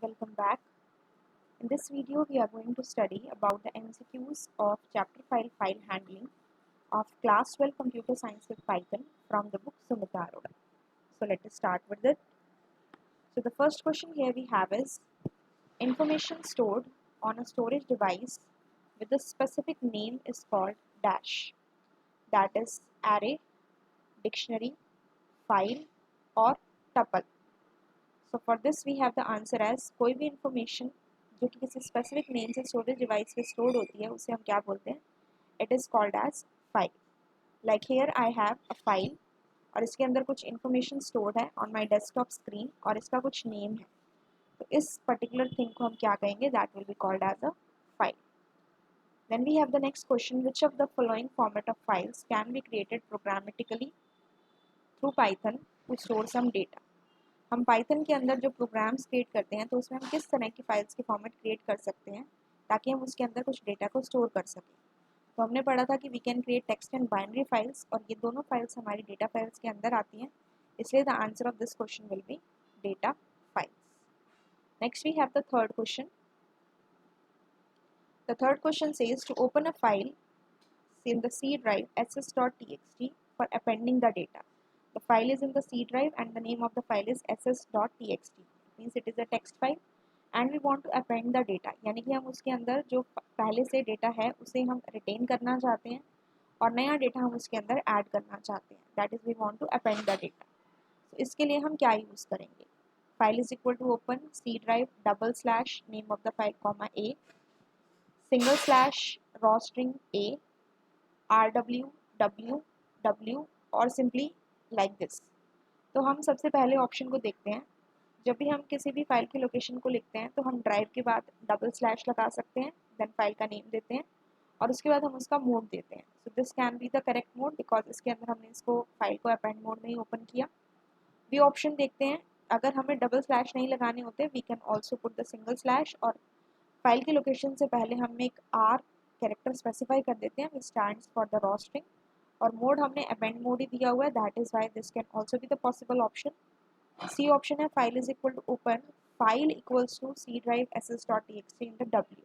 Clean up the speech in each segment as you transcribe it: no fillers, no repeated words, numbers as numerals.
welcome back. In this video, we are going to study about the MCQs of Chapter File Handling of Class 12 Computer Science with Python from the book Sumita Arora. So let us start with it. So the first question here we have is information stored on a storage device with a specific name is called dash. That is array, dictionary, file or tuple. So for this we have the answer as कोई भी information जो कि किसी specific name से storage device पे stored होती है उसे हम क्या बोलते हैं, it is called as file. Like here I have a file और इसके अंदर कुछ इन्फॉर्मेशन स्टोर्ड है ऑन माई डेस्कटॉप स्क्रीन और इसका कुछ नेम है. तो इस पर्टिकुलर थिंग को हम क्या कहेंगे, that will be called as a file. Then we have the next question, which of the following format of files can be created programmatically through Python to store some data. हम Python के अंदर जो programmes create करते हैं तो उसमें हम किस तरह की फाइल्स के फॉर्मेट क्रिएट कर सकते हैं ताकि हम उसके अंदर कुछ डेटा को स्टोर कर सकें. तो हमने पढ़ा था कि we can create text and binary files और ये दोनों फाइल्स हमारी डेटा फाइल्स के अंदर आती हैं, इसलिए the answer of this question will be data files. Next we have the third question. The third question says to open a file in the C drive ss.txt for appending the data. The file is in the C drive and the name of the file is ss.txt. It means it is a text file and we want to append the data. यानी कि हम उसके अंदर जो पहले से data है उसे हम रिटेन करना चाहते हैं और नया डेटा हम उसके अंदर ऐड करना चाहते हैं. That is we want to append the data. तो इसके लिए हम क्या यूज़ करेंगे, file is equal to open C drive double slash name of the file comma A single slash raw string A RW और सिंपली लाइक दिस. तो हम सबसे पहले ऑप्शन को देखते हैं. जब भी हम किसी भी फाइल की लोकेशन को लिखते हैं तो हम ड्राइव के बाद डबल स्लैश लगा सकते हैं, देन फाइल का नेम देते हैं और उसके बाद हम उसका मोड देते हैं. So this can be the correct mode because इसके अंदर हमने इसको फाइल को अपेंड मोड में ही ओपन किया. वी ऑप्शन देखते हैं. अगर हमें डबल स्लैश नहीं लगाने होते we can also put the single slash और फाइल की लोकेशन से पहले हम एक आर कैरेक्टर स्पेसिफाई कर देते हैं which stands for the raw string और मोड हमने अपेंड मोड ही दिया हुआ है. That is why this can also be the possible option. C option है file is equal to open file equals to C drive ss.txt in the W.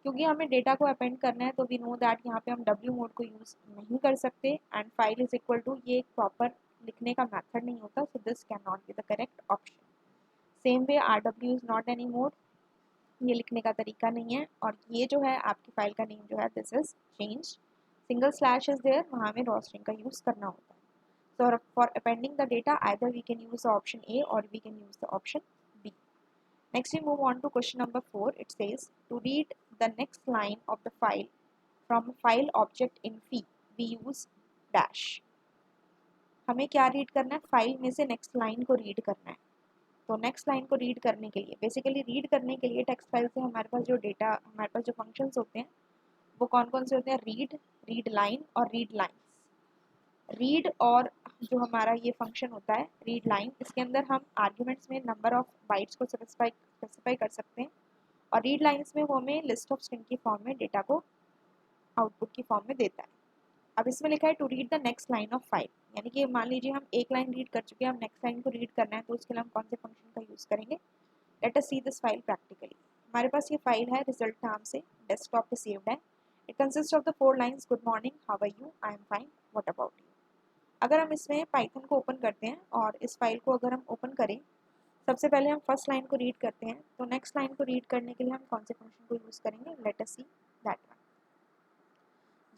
क्योंकि हमें data को अपेंड करना है तो वी नो दैट यहाँ पे हम W मोड को यूज़ नहीं कर सकते and file is equal to ये एक प्रॉपर लिखने का मेथड नहीं होता, so this can not be the correct option. Same way RW is not any mode, ये लिखने का तरीका नहीं है और ये जो है आपकी फाइल का नेम जो है this is change. Single slash is there, वहाँ में रॉ स्ट्रिंग का यूज़ करना होता है. So for appending the data either we can use the option A और we can use the option B. Next we move on to question number 4. It says to read the next line of the file from file object in फी we use dash. हमें क्या read करना है, file में से next line को read करना है. तो नेक्स्ट लाइन को रीड करने के लिए, बेसिकली रीड करने के लिए टेक्स्ट फाइल से हमारे पास जो डेटा, हमारे पास जो फंक्शंस होते हैं वो कौन कौन से होते हैं, रीड, रीड लाइन और रीड लाइंस. रीड और जो हमारा ये फंक्शन होता है रीड लाइन, इसके अंदर हम आर्ग्यूमेंट्स में नंबर ऑफ बाइट्स को स्पेसिफाई कर सकते हैं और रीड लाइंस में वो हमें लिस्ट ऑफ स्ट्रिंग की फॉर्म में डेटा को आउटपुट की फॉर्म में देता है. अब इसमें लिखा है to read the next line of file, यानी कि मान लीजिए हम एक लाइन रीड कर चुके हैं, हम नेक्स्ट लाइन को रीड करना है तो उसके लिए हम कौन से फंक्शन का यूज़ करेंगे. Late us see this file practically. हमारे पास ये फाइल है रिजल्ट नाम से, डेस्कटॉप पे सेव्ड है. It consist of the 4 lines, good morning, how are you, I am fine, what about you. अगर हम इसमें पाइथन को ओपन करते हैं और इस फाइल को अगर हम ओपन करें, सबसे पहले हम फर्स्ट लाइन को रीड करते हैं. तो नेक्स्ट लाइन को रीड करने के लिए हम कौन से फंक्शन को यूज़ करेंगे, late us see that one.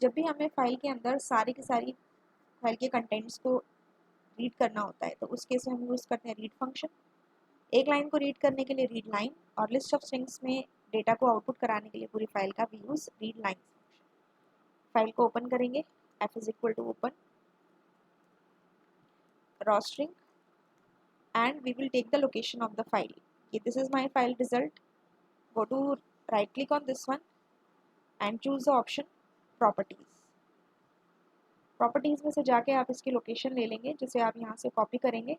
जब भी हमें फाइल के अंदर सारी की सारी फाइल के कंटेंट्स को रीड करना होता है तो उस केस में हम यूज़ करते हैं रीड फंक्शन. एक लाइन को रीड करने के लिए रीड लाइन और लिस्ट ऑफ स्ट्रिंग्स में डेटा को आउटपुट कराने के लिए पूरी फाइल का we use read line function. File को ओपन करेंगे, F is equal to open raw string and we will take the location of the file. Okay, this is my file result. Go to right click on this one and choose the option properties. Properties में से जाके आप इसकी location ले लेंगे जिसे आप यहाँ से कॉपी करेंगे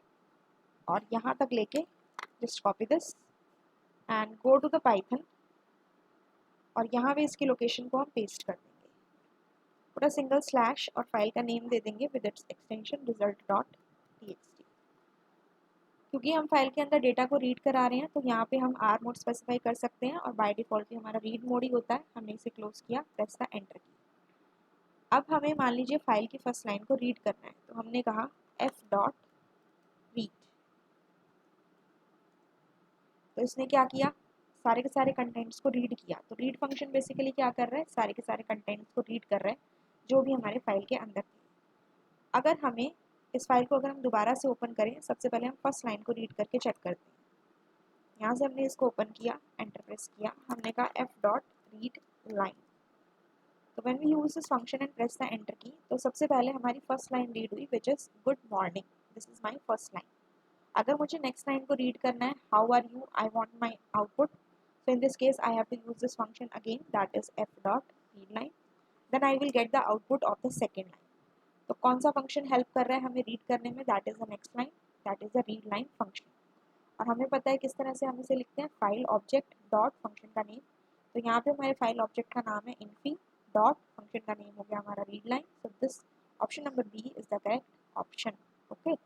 और यहाँ तक लेके just copy this and go to the Python और यहाँ पे इसकी लोकेशन को हम पेस्ट कर देंगे. पूरा सिंगल स्लैश और फाइल का नेम दे देंगे विद इट्स एक्सटेंशन result.txt. क्योंकि हम फाइल के अंदर डेटा को रीड करा रहे हैं तो यहाँ पे हम आर मोड स्पेसिफाई कर सकते हैं और बाय डिफॉल्ट भी हमारा रीड मोड ही होता है। हमने इसे क्लोज किया, प्रेस द एंटर की। अब हमें मान लीजिए फाइल की फर्स्ट लाइन को रीड करना है, तो हमने कहा एफ डॉट रीड। तो इसने क्या किया, सारे के सारे कंटेंट्स को रीड किया। तो रीड फंक्शन बेसिकली क्या कर रहा है, सारे के सारे कंटेंट्स को रीड कर रहा है जो भी हमारे फाइल के अंदर थे। अगर हमें इस फाइल को अगर हम दोबारा से ओपन करें, सबसे पहले हम फर्स्ट लाइन को रीड करके चेक करते हैं। यहाँ से हमने इसको ओपन किया, एंटर प्रेस किया, हमने कहा एफ डॉट रीड लाइन। तो when we use this function and press the enter key, तो सबसे पहले हमारी फर्स्ट लाइन रीड हुई which is good morning, this is my first line. अगर मुझे नेक्स्ट लाइन को रीड करना है, how are you, I want my output, so in this case I have to use this function again, that is f dot read line, then I will get the output of the second line. तो कौन सा function help कर रहा है हमें read करने में, that is the next line, that is the read line function. और हमें पता है किस तरह से हम इसे लिखते हैं, फाइल ऑब्जेक्ट डॉट फंक्शन का नेम। तो यहाँ पे हमारे फाइल ऑब्जेक्ट का नाम है इन्फी डॉट फंक्शन का नेम हो गया हमारा read line. So this option number B is the correct option. Okay,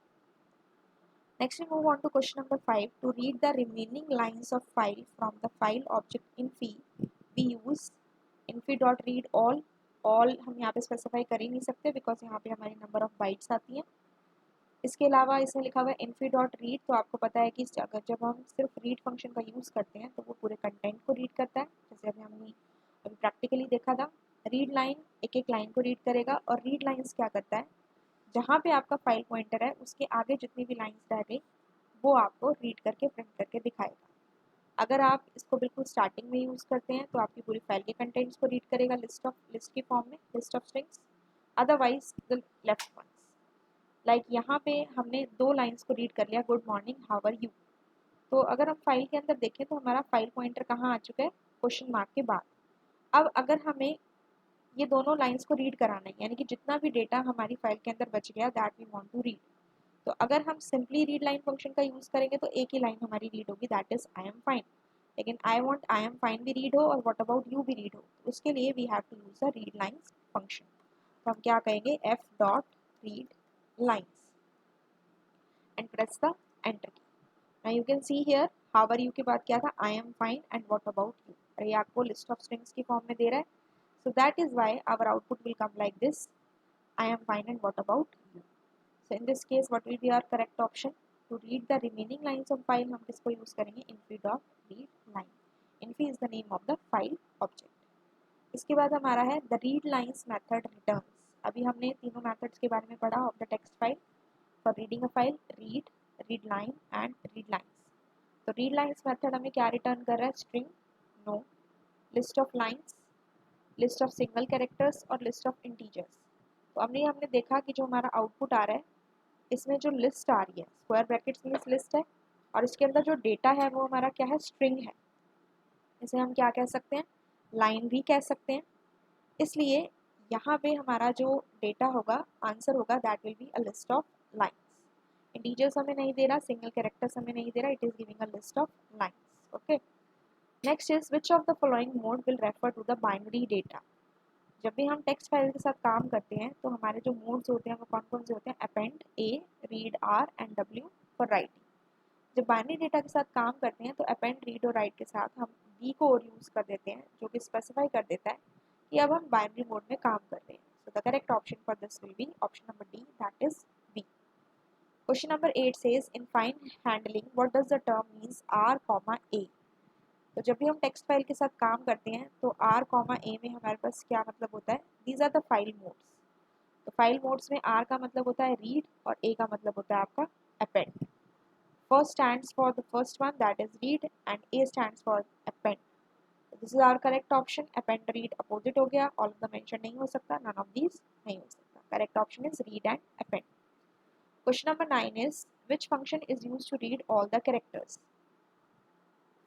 next we move on to question number 5. To read the remaining lines of file from the file object infi, we use infi.read all हम यहाँ पे specify कर ही नहीं सकते because यहाँ पे हमारी number of bytes आती हैं। इसके अलावा इसमें लिखा हुआ है infi.read, तो आपको पता है कि अगर जब हम सिर्फ रीड फंक्शन का यूज़ करते हैं तो वो पूरे कंटेंट को रीड करता है। जैसे अभी हमने अभी प्रैक्टिकली देखा था, रीड लाइन एक एक लाइन को रीड करेगा और रीड लाइन्स क्या करता है, जहाँ पे आपका फाइल पॉइंटर है उसके आगे जितनी भी लाइन्स रह गई वो आपको रीड करके प्रिंट करके दिखाएगा। अगर आप इसको बिल्कुल स्टार्टिंग में यूज़ करते हैं तो आपकी पूरी फाइल के कंटेंट्स को रीड करेगा लिस्ट की फॉर्म में, list of strings, otherwise the left ones. Like यहाँ पे हमने दो लाइन्स को रीड कर लिया, good morning how are you. तो अगर हम फाइल के अंदर देखें तो हमारा फाइल पॉइंटर कहाँ आ चुका है, क्वेश्चन मार्क के बाद। अब अगर हमें ये दोनों लाइन्स को रीड कराना है, यानी कि जितना भी डेटा हमारी फाइल के अंदर बच गया that we want to read, तो अगर हम सिंपली रीड लाइन फंक्शन का यूज़ करेंगे तो एक ही लाइन हमारी रीड होगी, that is I am fine. लेकिन I want I am fine भी रीड हो और व्हाट अबाउट यू भी रीड हो, तो उसके लिए we have to use the read lines function. तो हम क्या कहेंगे, F dot read lines and press the enter की। Now you can see here how are you के बाद क्या था, I am fine and what about you, और ये आपको लिस्ट ऑफ स्ट्रिंग्स की फॉर्म में दे रहा है। So that is why our output will come like this, I am fine and what about you. So in this case what will be our correct option? To read the remaining lines of file हम किसको use करेंगे, infi dot read line. Infi is the name of the file object. इसके बाद हमारा है the read lines method returns. अभी हमने तीनों methods के बारे में पढ़ा of the text file. For reading a file, read, read line and read lines. तो read lines method हमें क्या return कर रहा है, string, no, list of lines, list of single characters और list of integers. तो हमने देखा कि जो हमारा आउटपुट आ रहा है इसमें जो लिस्ट आ रही है, स्क्वायर ब्रैकेट्स में लिस्ट है और इसके अंदर जो डेटा है वो हमारा क्या है, स्ट्रिंग है। इसे हम क्या कह सकते हैं, लाइन भी कह सकते हैं। इसलिए यहाँ पे हमारा जो डेटा होगा, आंसर होगा, that will be a list of lines. Integers हमें नहीं दे रहा, सिंगल कैरेक्टर्स हमें नहीं दे रहा, it is giving a list of lines. Okay, next is which of the following mode will refer to the binary data. जब भी हम टेक्स्ट फाइल के साथ काम करते हैं तो हमारे जो मोड्स होते हैं वो कौन कौन से होते हैं, append, A, read, R and W for writing. जब बाइनरी डेटा के साथ काम करते हैं तो अपेंड, रीड और राइट के साथ हम बी को और यूज़ कर देते हैं, जो कि स्पेसिफाई कर देता है कि अब हम बाइनरी मोड में काम कर रहे हैं। So the correct option for this will be option number D, that is B. Question number 8 says in fine handling what does the term means R comma A. तो जब भी हम टेक्स्ट फाइल के साथ काम करते हैं तो आर कॉमा ए में हमारे पास क्या मतलब होता है, these are the file modes. तो फाइल मोड्स में आर का मतलब होता है रीड और ए का मतलब होता है आपका append. First stands for the first one, that is read, and A stands for append. This is our correct option. Append read opposite हो गया, ऑल ऑफ द मेंशन नहीं हो सकता, नन ऑफ दीज नहीं हो सकता। Correct option is read and append. Question number 9 is which function is used to read all the characters.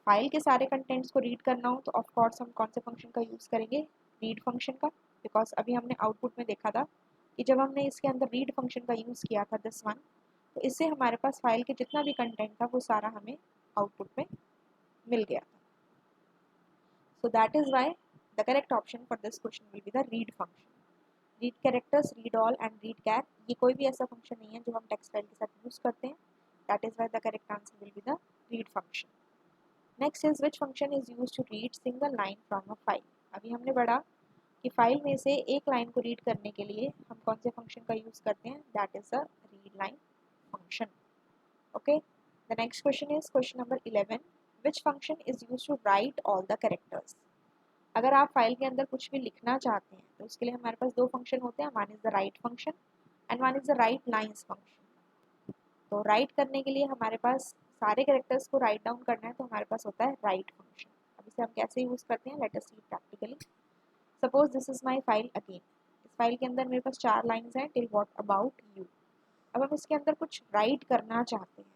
File के सारे कंटेंट्स को रीड करना हो तो ऑफ कोर्स हम कौन से फंक्शन का यूज़ करेंगे, रीड फंक्शन का। बिकॉज अभी हमने आउटपुट में देखा था कि जब हमने इसके अंदर रीड फंक्शन का यूज़ किया था दिस वन, तो इससे हमारे पास फाइल के जितना भी कंटेंट था वो सारा हमें आउटपुट में मिल गया था। So that is why the correct option for this question will be the read function. Read characters, read all and read char, ये कोई भी ऐसा फंक्शन नहीं है जो हम टेक्स्ट फाइल के साथ यूज़ करते हैं। That is why the correct answer will be the read function. Next is which function is used to read single line from a file. अभी हमने पढ़ा कि फाइल में से एक लाइन को रीड करने के लिए हम कौन से फंक्शन का यूज करते हैं, that is a read line function. Okay, the next question is question number 11. Which function is use to write all the characters. अगर आप फाइल के अंदर कुछ भी लिखना चाहते हैं तो उसके लिए हमारे पास दो फंक्शन होते हैं, one is the right function and one is the right lines function. तो राइट करने के लिए हमारे पास सारे कैरेक्टर्स को राइट डाउन करना है तो हमारे पास होता है राइट फंक्शन. अब इसे हम कैसे यूज करते हैं, let us see practically. Suppose this is my file again. इस फाइल के अंदर मेरे पास 4 लाइन्स हैं टिल व्हाट अबाउट यू. अब हम इसके अंदर कुछ राइट करना चाहते हैं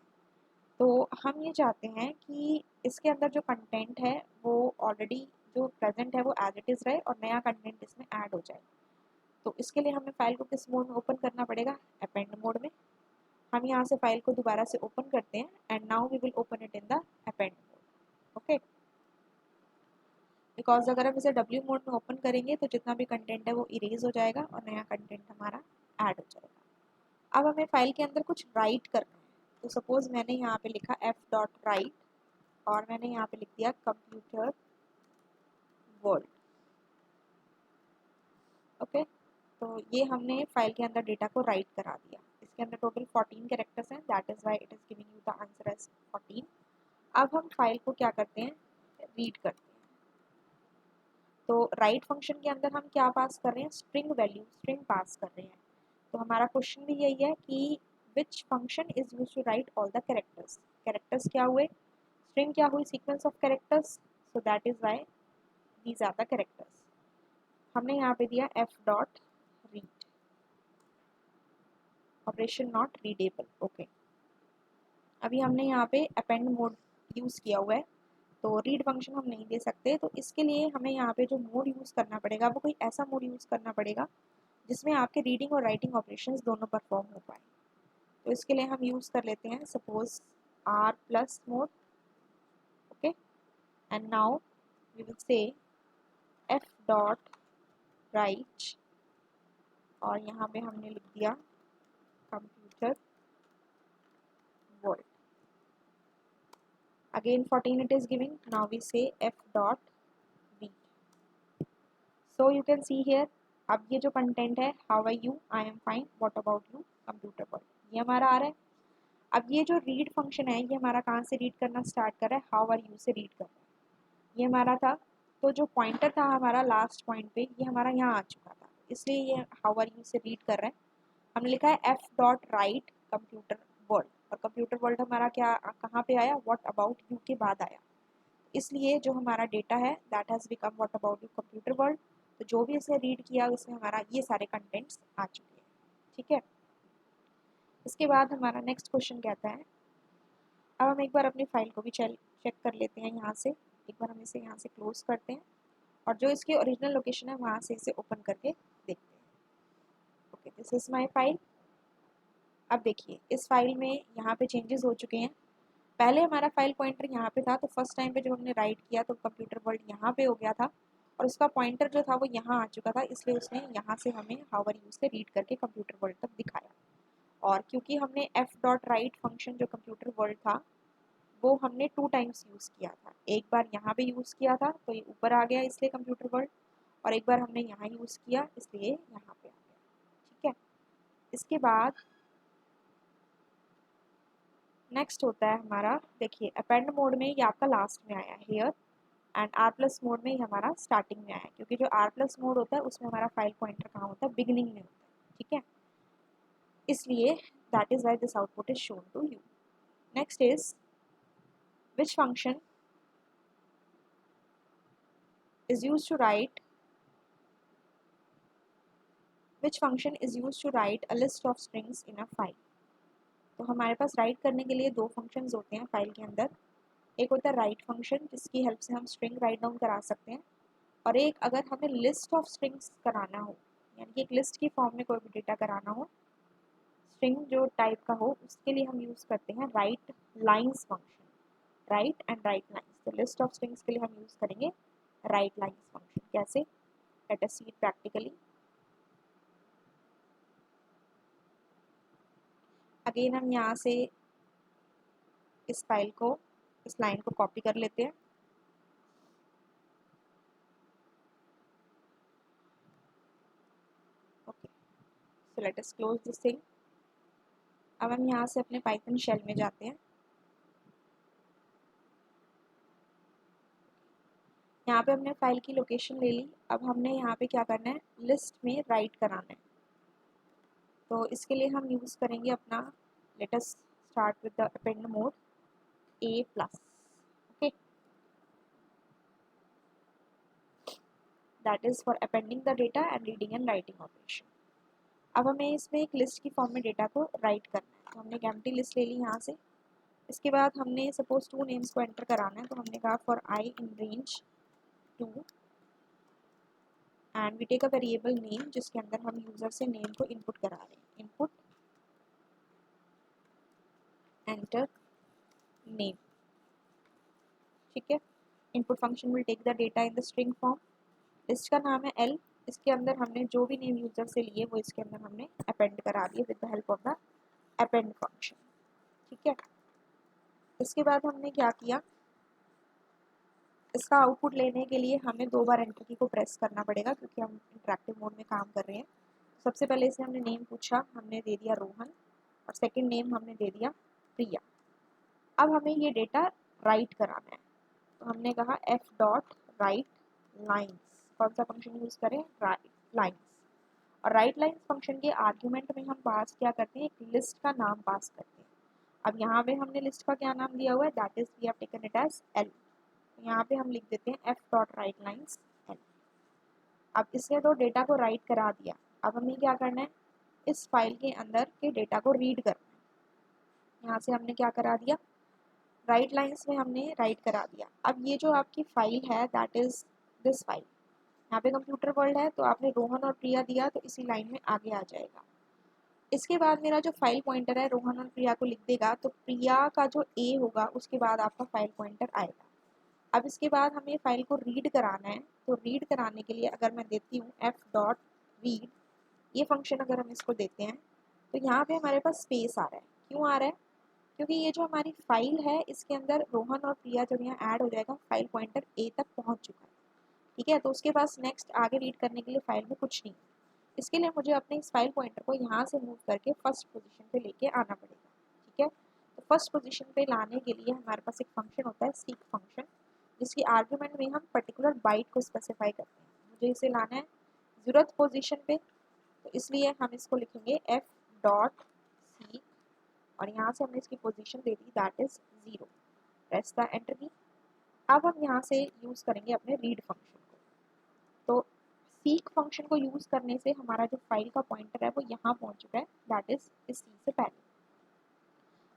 तो हम ये चाहते हैं कि इसके अंदर जो कंटेंट है वो ऑलरेडी जो प्रेजेंट है वो एज इट इज़ रहे और नया कंटेंट इसमें ऐड हो जाए. तो इसके लिए हमें फाइल को किस मोड में ओपन करना पड़ेगा, अपेंड मोड में. हम यहाँ से फाइल को दोबारा से ओपन करते हैं and now we will open it in the append mode. Okay, because अगर हम इसे W मोड में ओपन करेंगे तो जितना भी कंटेंट है वो इरेज हो जाएगा और नया कंटेंट हमारा ऐड हो जाएगा. अब हमें फाइल के अंदर कुछ राइट करना है. तो सपोज मैंने यहाँ पे लिखा f.write और मैंने यहाँ पे लिख दिया कंप्यूटर वर्ल्ड. ओके, तो ये हमने फाइल के अंदर डेटा को राइट करा दिया. इसके अंदर टोटल 14 कैरेक्टर्स हैं, that is why it is giving you the answer as 14. अब हम फाइल को क्या करते हैं, रीड करते हैं. तो राइट फंक्शन के अंदर हम क्या पास कर रहे हैं, स्ट्रिंग वैल्यू, स्ट्रिंग पास कर रहे हैं. तो हमारा क्वेश्चन भी यही है कि which function is use to write all the characters. Characters क्या हुए, स्ट्रिंग क्या हुई, sequence of characters. So that is why these are the characters. हमने यहाँ पे दिया f dot read, operation not readable. Okay, अभी हमने यहाँ पे अपेंड मोड यूज़ किया हुआ है तो रीड फंक्शन हम नहीं दे सकते. तो इसके लिए हमें यहाँ पे जो मोड यूज़ करना पड़ेगा वो कोई ऐसा मोड यूज़ करना पड़ेगा जिसमें आपके रीडिंग और राइटिंग ऑपरेशंस दोनों परफॉर्म हो पाए. तो इसके लिए हम यूज़ कर लेते हैं suppose R+ mode. Okay, and now we will say f dot write और यहाँ पे हमने लिख दिया computer world. Again 14 it is giving. Now we say f dot read. So you can see here, अब ये जो कंटेंट है how are you, I am fine, what about you, computer world, ये हमारा आ रहा है. अब ये जो रीड फंक्शन है ये हमारा कहाँ से रीड करना स्टार्ट कर रहा है, how are you से रीड कर रहा है. ये हमारा था, तो जो पॉइंटर था हमारा लास्ट पॉइंट पे ये हमारा यहाँ आ चुका था, इसलिए ये how are you से रीड कर रहा है. हमने लिखा है f dot right computer world और कंप्यूटर वर्ल्ड हमारा क्या कहाँ पे आया, व्हाट अबाउट यू के बाद आया. इसलिए जो हमारा डेटा है that has become what about you computer world. तो जो भी इसने रीड किया उसमें हमारा ये सारे कंटेंट्स आ चुके हैं. ठीक है, इसके बाद हमारा नेक्स्ट क्वेश्चन कहता है, अब हम एक बार अपनी फाइल को भी चेक कर लेते हैं. यहाँ से एक बार हम इसे यहाँ से क्लोज करते हैं और जो इसकी ओरिजिनल लोकेशन है वहाँ से इसे ओपन करके देखते हैं. Okay, this is my file. अब देखिए इस फाइल में यहाँ पे चेंजेस हो चुके हैं. पहले हमारा फाइल पॉइंटर यहाँ पे था तो फर्स्ट टाइम पे जब हमने राइट किया तो कंप्यूटर वर्ल्ड यहाँ पे हो गया था और उसका पॉइंटर जो था वो यहाँ आ चुका था, इसलिए उसने यहाँ से हमें हाउ आर यू से रीड करके कंप्यूटर वर्ल्ड तक दिखाया. और क्योंकि हमने f डॉट राइट फंक्शन जो कंप्यूटर वर्ल्ड था वो हमने 2 टाइम्स यूज़ किया था. एक बार यहाँ पे यूज़ किया था तो ये ऊपर आ गया इसलिए कंप्यूटर वर्ल्ड, और एक बार हमने यहाँ यूज़ किया इसलिए यहाँ पे आ गया. ठीक है, इसके बाद नेक्स्ट होता है हमारा, देखिए अपेंड मोड में ये आपका लास्ट में आया हेयर एंड R+ मोड में ये हमारा स्टार्टिंग में आया, क्योंकि जो R+ मोड होता है उसमें हमारा फाइल पॉइंटर कहाँ होता है, बिगिनिंग में होता है. ठीक है, इसलिए that is why this output is shown to you. Next is which function is used to write a list of strings in a file. तो हमारे पास राइट करने के लिए दो फंक्शंस होते हैं फाइल के अंदर. एक होता है राइट फंक्शन जिसकी हेल्प से हम स्ट्रिंग राइट डाउन करा सकते हैं, और एक अगर हमें लिस्ट ऑफ स्ट्रिंग्स कराना हो, यानी कि एक लिस्ट की फॉर्म में कोई भी डेटा कराना हो, स्ट्रिंग जो टाइप का हो, उसके लिए हम यूज़ करते हैं right lines function. Right and right lines, तो लिस्ट ऑफ स्ट्रिंग्स के लिए हम यूज़ करेंगे राइट लाइन्स फंक्शन. कैसे, late us see it practically. Again हम यहाँ से इस फाइल को, इस लाइन को कॉपी कर लेते हैं। Okay, so let us close this thing. अब हम यहाँ से अपने पाइथन शेल में जाते हैं। यहाँ पे हमने फाइल की लोकेशन ले ली। अब हमने यहाँ पे क्या करना है, लिस्ट में राइट कराना है। तो इसके लिए हम यूज़ करेंगे अपना, let us start with the append mode A+। Okay, that is for appending the data and reading and writing operation. अब हमें इसमें एक लिस्ट की फॉर्म में डेटा को राइट करना है। तो हमने एक एम्प्टी लिस्ट ले ली यहाँ से। इसके बाद हमने सपोज 2 नेम्स को एंटर कराना है। तो हमने कहा for I in range 2 and we take a variable name, जिसके अंदर हम यूजर से नेम को इनपुट करा रहे हैं। इनपुट एंटर नेम, ठीक है। Input function will take the data in the string form. List का नाम है L। इसके अंदर हमने जो भी नेम यूजर से लिए वो इसके अंदर हमने अपेंड करा दिए with the help of the append function, ठीक है। इसके बाद हमने क्या किया, इसका आउटपुट लेने के लिए हमें 2 बार एंटर की को प्रेस करना पड़ेगा, क्योंकि हम इंटरैक्टिव मोड में काम कर रहे हैं। सबसे पहले इसे हमने नेम पूछा, हमने दे दिया रोहन, और सेकंड नेम हमने दे दिया प्रिया। अब हमें ये डेटा राइट कराना है। तो हमने कहा f डॉट राइट लाइन्स। कौन सा फंक्शन यूज करें, राइट लाइन्स। और राइट लाइन्स फंक्शन के आर्ग्यूमेंट में हम पास क्या करते हैं, एक लिस्ट का नाम पास करते हैं। अब यहाँ पे हमने लिस्ट का क्या नाम दिया हुआ है, that is we have taken it as L। यहाँ पे हम लिख देते हैं f dot write lines L। अब इसने तो डेटा को राइट करा दिया। अब हमें क्या करना है, इस फाइल के अंदर के डेटा को रीड करना है। यहाँ से हमने क्या करा दिया, राइट लाइन्स में हमने राइट करा दिया। अब ये जो आपकी फाइल है दैट इज दिस फाइल, यहाँ पे कंप्यूटर वर्ल्ड है, तो आपने रोहन और प्रिया दिया तो इसी लाइन में आगे आ जाएगा। इसके बाद मेरा जो फाइल पॉइंटर है रोहन और प्रिया को लिख देगा, तो प्रिया का जो A होगा उसके बाद आपका फाइल पॉइंटर आएगा। अब इसके बाद हमें फाइल को रीड कराना है। तो रीड कराने के लिए अगर मैं देती हूँ f डॉट रीड, ये फंक्शन अगर हम इसको देते हैं तो यहाँ पे हमारे पास स्पेस आ रहा है। क्यों आ रहा है, क्योंकि ये जो हमारी फाइल है इसके अंदर रोहन और प्रिया जब यहाँ ऐड हो जाएगा फाइल पॉइंटर A तक पहुँच चुका है, ठीक है। तो उसके पास नेक्स्ट आगे रीड करने के लिए फाइल में कुछ नहीं। इसके लिए मुझे अपने इस फाइल पॉइंटर को यहाँ से मूव करके फर्स्ट पोजीशन पे लेके आना पड़ेगा, ठीक है। तो फर्स्ट पोजीशन पे लाने के लिए हमारे पास एक फंक्शन होता है सीक फंक्शन, जिसकी आर्ग्यूमेंट में हम पर्टिकुलर बाइट को स्पेसिफाई करते हैं। मुझे इसे लाना है 0th पोजीशन पे, तो इसलिए हम इसको लिखेंगे f डॉट सीक, और यहाँ से हमने इसकी position they the that is 0। Press the enter की। अब हम यहाँ से यूज़ करेंगे अपने रीड फंक्शन को। तो सीक फंक्शन को यूज़ करने से हमारा जो फाइल का पॉइंटर है वो यहाँ पहुँच चुका है, दैट इज इस सी से पहले।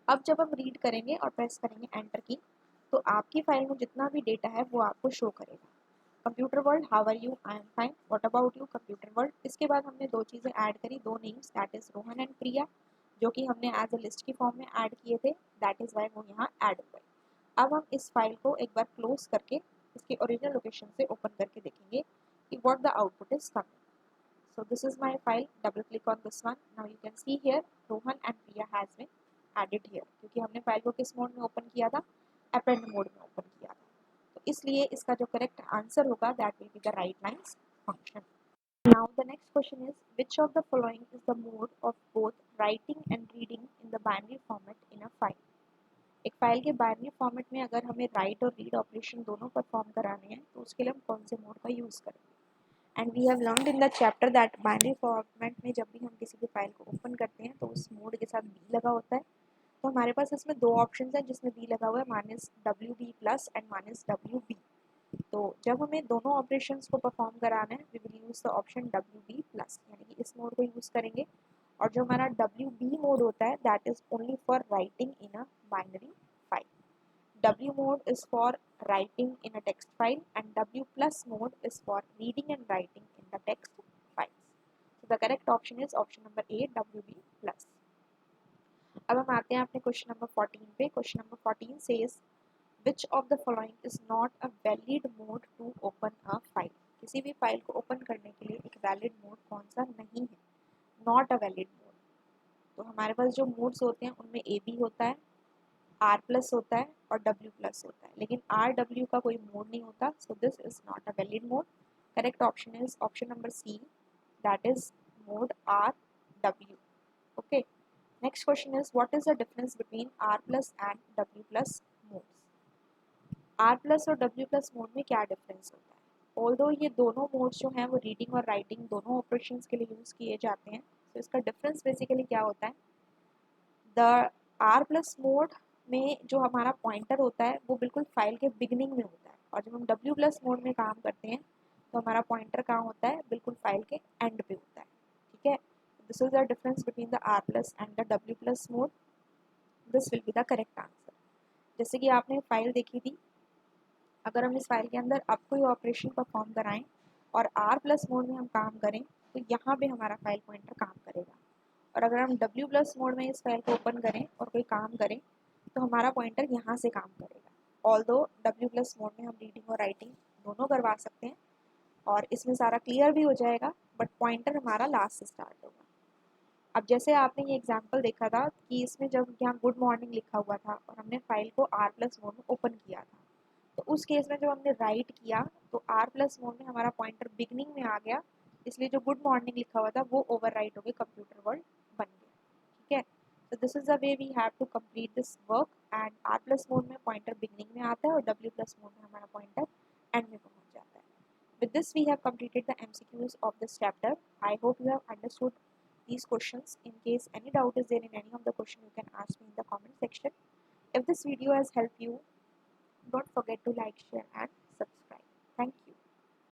अब जब हम रीड करेंगे और प्रेस करेंगे एंटर की, तो आपकी फाइल में जितना भी डेटा है वो आपको शो करेगा। Computer world, how are you, I am fine, what about you, computer world. इसके बाद हमने 2 चीज़ें ऐड करी, 2 names, that is Rohan and Priya, जो कि हमने एज अ लिस्ट की फॉर्म में ऐड किए थे, दैट इज वाई वो यहाँ ऐड हो गए। अब हम इस फाइल को एक बार क्लोज करके इसके ओरिजिनल लोकेशन से ओपन करके देखेंगे कि what the output is coming. So this is my file, double click on this one. Now you can see here Rohan and Priya has been added here, क्योंकि हमने file को किस mode में open किया था, अपेंड मोड में open किया था। तो इसलिए इसका जो करेक्ट आंसर होगा that will be the right lines function. Now the next question is, which of the following is the mode of both writing and reading in the binary format in a file? एक file के binary format में अगर हमें right और read operation दोनों perform कराने हैं तो उसके लिए हम कौन से मोड का यूज़ करेंगे। And we have learned in the chapter that binary format में जब भी हम किसी भी फाइल को ओपन करते हैं तो उस मोड के साथ बी लगा होता है। तो हमारे पास इसमें 2 ऑप्शन हैं जिसमें बी लगा हुआ है, -WB प्लस एंड -WB। तो जब हमें दोनों ऑपरेशंस को परफॉर्म कराना है we will use the option WB plus, यानी कि इस मोड को यूज़ करेंगे। और जो हमारा WB मोड होता है that is only for writing in a binary file. W mode is for writing in a text file and W plus mode is for reading and writing in the text files. So the correct option is option number A, WB plus. अब हम आते हैं अपने question number 14 पे। Question number 14 says which of the following is not a valid mode to open a file? किसी भी file को open करने के लिए एक वैलिड मोड कौन सा नहीं है, नॉट अ वैलिड मोड। तो हमारे पास जो मोड्स होते हैं उनमें A भी होता है, R प्लस होता है और W प्लस होता है, लेकिन R W का कोई मोड नहीं होता, so this is not a valid mode. Correct option is option number C, that is mode R W. Okay. Next question is what is the difference between R plus and W plus modes? R plus और W plus mode में क्या difference होता है? Although ये दोनों modes जो हैं वो रीडिंग और राइटिंग दोनों ऑपरेशंस के लिए यूज़ किए जाते हैं, तो इसका डिफरेंस बेसिकली क्या होता है? द R प्लस मोड में जो हमारा पॉइंटर होता है वो बिल्कुल फाइल के बिगिनिंग में होता है, और जब हम W प्लस मोड में काम करते हैं तो हमारा पॉइंटर कहाँ होता है? बिल्कुल फाइल के एंड पे होता है. ठीक है, this is the difference between the R plus and the W plus mode. This will be the correct answer. जैसे कि आपने फाइल देखी थी, अगर हम इस फाइल के अंदर अब कोई ऑपरेशन परफॉर्म कराएं और R प्लस मोड में हम काम करें तो यहाँ पे हमारा फाइल पॉइंटर काम करेगा, और अगर हम W प्लस मोड में इस फाइल को ओपन करें और कोई काम करें तो हमारा पॉइंटर यहाँ से काम करेगा. ऑल्दो W प्लस मोड में हम रीडिंग और राइटिंग दोनों करवा सकते हैं और इसमें सारा क्लियर भी हो जाएगा, बट पॉइंटर हमारा लास्ट से स्टार्ट होगा. अब जैसे आपने ये एग्जाम्पल देखा था कि इसमें जब यहाँ गुड मॉर्निंग लिखा हुआ था और हमने फाइल को R प्लस मोड में ओपन किया था, तो उस केस में जब हमने राइट किया तो R प्लस मोड में हमारा पॉइंटर बिगनिंग में आ गया, इसलिए जो गुड मॉर्निंग लिखा हुआ था वो ओवर राइट होकर कंप्यूटर वर्ल्ड बन गया. ठीक है, तो this is the way we have to complete this work. And R plus mode में पॉइंटर बिगनिंग में आता है और W प्लस मोड में हमारा पॉइंटर एंड में पहुंच जाता है. With this, we have completed the MCQs of this chapter. I hope you have understood these questions. In case any doubt is there in any of the question, you can ask me in the comment section. If this video has helped you, don't forget to like, share and subscribe. Thank you.